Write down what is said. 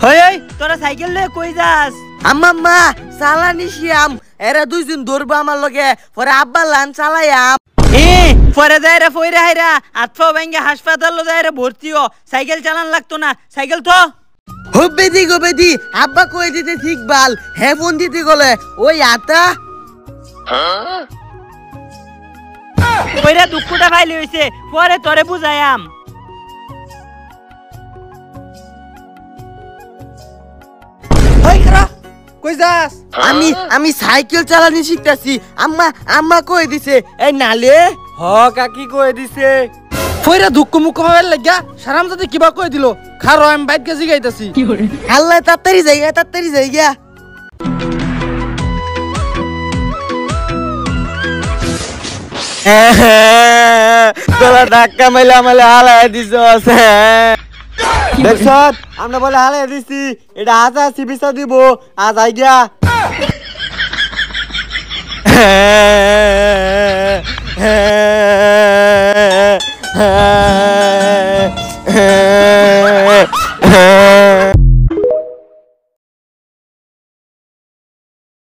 হই তোরা সাইকেল লয়ে কই যাস? আম্মা চালানি শিয়াম এরা দুইজন ধরবো আমার লগে পরে আব্বা লান চালাইয়াম। পরে যাইরা ফইরা হাইরা আতফা ভাঙ্গে হাসপাতাল যাইরা ভর্তিও। সাইকেল চালান লাগতো না, সাইকেল তো হবেদি গবেদি আব্বা কই দিতে ঠিক বাল হে ফোন দিতে গলে ওই আতা কইরা দুঃখটা ফাইলে হইছে, পরে তোরে বুঝাইয়াম। কই যাস? আমি সাইকেল চালানি শিখতাছি। আম্মা কই দিছে এই নালে হ কাকি কই দিছে। ফইরা দুঃখ মুখ হওয়ার লাগিয়া সারাম যাতে কিবা কই দিল। খারো আমি বাইক গেছি গাইতাছি। আল্লাহ তাড়াতাড়ি যাইগা তোরা ধাক্কা মাইলে আমালে হালাই দিছ। দেখছ আমরা বলে হালাই দিছি, এটা আজ চিকিৎসা দিব আজ আই গিয়া।